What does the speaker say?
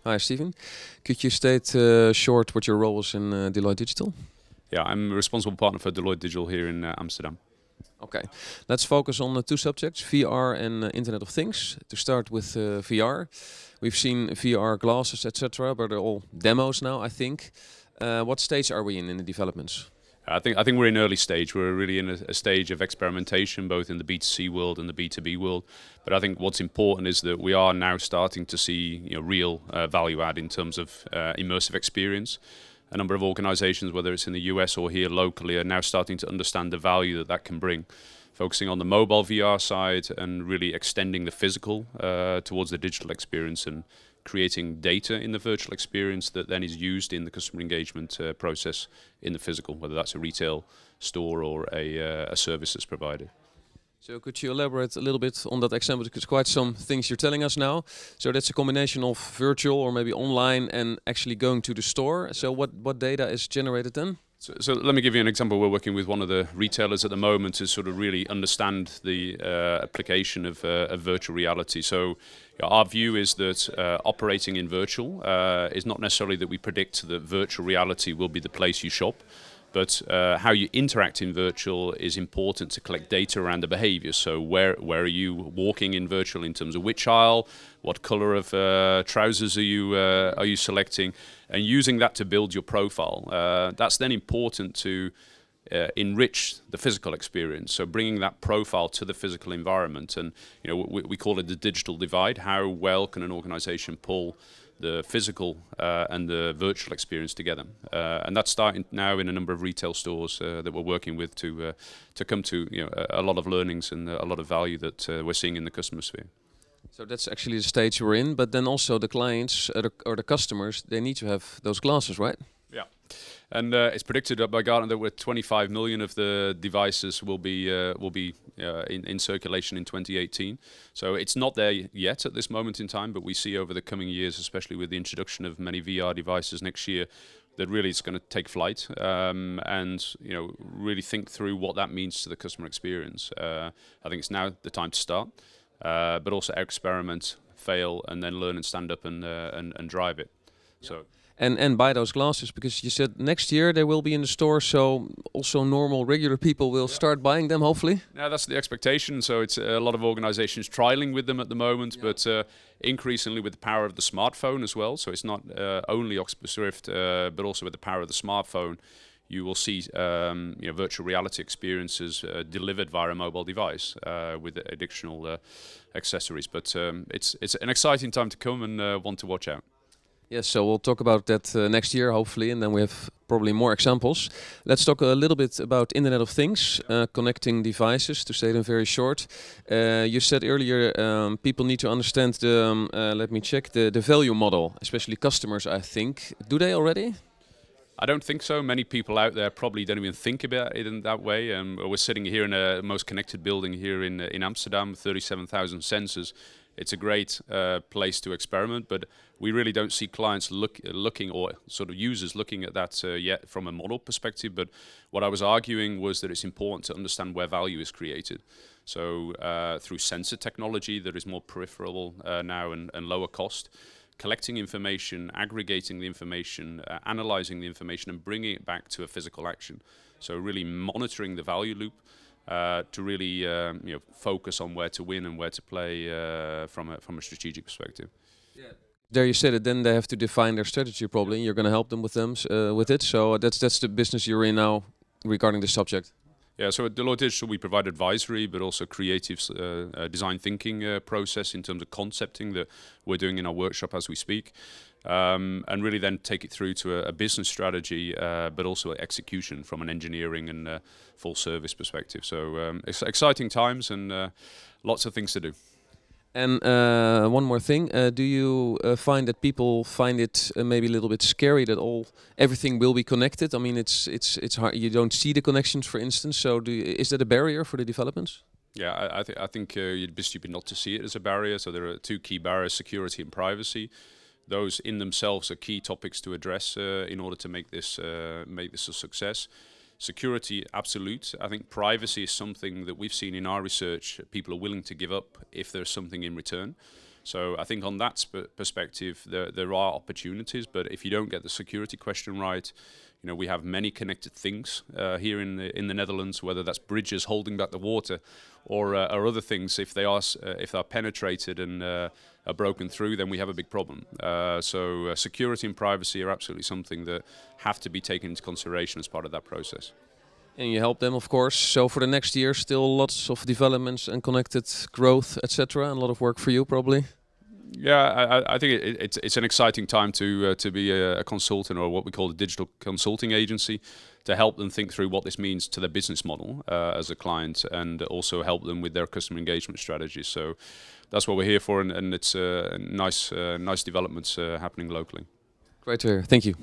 Hi, Steven. Could you state short what your role is in Deloitte Digital? Yeah, I'm a responsible partner for Deloitte Digital here in Amsterdam. Okay, let's focus on two subjects, VR and Internet of Things. To start with VR, we've seen VR glasses, etc., but they're all demos now, I think. What stage are we in the developments? I think we're in early stage. We're really in a stage of experimentation, both in the B2C world and the B2B world. But I think what's important is that we are now starting to see real value add in terms of immersive experience. A number of organizations, whether it's in the US or here locally, are now starting to understand the value that that can bring, focusing on the mobile VR side and really extending the physical towards the digital experience and creating data in the virtual experience that then is used in the customer engagement process in the physical, whether that's a retail store or a service that's provided. So could you elaborate a little bit on that example? Because quite some things you're telling us now. So that's a combination of virtual or maybe online and actually going to the store. So what data is generated then? So let me give you an example. We're working with one of the retailers at the moment to sort of really understand the application of virtual reality. So our view is that operating in virtual is not necessarily that we predict that virtual reality will be the place you shop, but how you interact in virtual is important to collect data around the behavior. So where are you walking in virtual in terms of which aisle, what color of trousers are you selecting, and using that to build your profile. That's then important to enrich the physical experience. So bringing that profile to the physical environment, and we call it the digital divide. How well can an organization pull the physical and the virtual experience together, and that's starting now in a number of retail stores that we're working with to come to a lot of learnings and a lot of value that we're seeing in the customer sphere. So that's actually the stage we're in, but then also the clients or the customers, they need to have those glasses, right? Yeah, and it's predicted by Gartner that with 25 million of the devices will be in circulation in 2018. So it's not there yet at this moment in time, but we see over the coming years, especially with the introduction of many VR devices next year, that really it's going to take flight and really think through what that means to the customer experience. I think it's now the time to start, but also experiment, fail, and then learn and stand up and drive it. Yeah. So. And buy those glasses, because you said next year they will be in the store, so also normal, regular people will start buying them, hopefully? Yeah, that's the expectation. So it's a lot of organizations trialing with them at the moment, but increasingly with the power of the smartphone as well. So it's not only Oculus Rift, but also with the power of the smartphone. You will see virtual reality experiences delivered via a mobile device with additional accessories. But it's an exciting time to come and one to watch out. Yes, so we'll talk about that next year, hopefully, and then we have probably more examples. Let's talk a little bit about Internet of Things, connecting devices, to say them very short. You said earlier people need to understand the, let me check, the value model, especially customers, I think. Do they already? I don't think so. Many people out there probably don't even think about it in that way. We're sitting here in a most connected building here in Amsterdam, 37,000 sensors. It's a great place to experiment, but we really don't see clients looking or sort of users looking at that yet from a model perspective. But what I was arguing was that it's important to understand where value is created. So through sensor technology that is more peripheral now and lower cost, collecting information, aggregating the information, analyzing the information, and bringing it back to a physical action. So really monitoring the value loop. To really focus on where to win and where to play from a strategic perspective. Yeah. There you said it. Then they have to define their strategy. Probably you're going to help them with it. So that's the business you're in now regarding the subject. Yeah. So at Deloitte Digital, we provide advisory, but also creative design thinking process in terms of concepting that we're doing in our workshop as we speak. And really then take it through to a business strategy, but also execution from an engineering and full service perspective. So it's exciting times and lots of things to do. And one more thing, do you find that people find it maybe a little bit scary that everything will be connected? I mean, it's hard. You don't see the connections, for instance. So is that a barrier for the developments? Yeah, I think you'd be stupid not to see it as a barrier. So there are two key barriers: security and privacy. Those in themselves are key topics to address in order to make this a success. Security, absolute. I think privacy is something that we've seen in our research. People are willing to give up if there's something in return. So I think on that perspective, there are opportunities, but if you don't get the security question right, we have many connected things here in the Netherlands, whether that's bridges holding back the water, or other things. If they are penetrated and are broken through, then we have a big problem. So security and privacy are absolutely something that have to be taken into consideration as part of that process. And you help them, of course. So for the next year, still lots of developments and connected growth, etc. And a lot of work for you, probably. Yeah, I think it's an exciting time to be a consultant, or what we call a digital consulting agency, to help them think through what this means to their business model as a client, and also help them with their customer engagement strategy. So that's what we're here for, and it's nice developments happening locally. Great to hear. Thank you.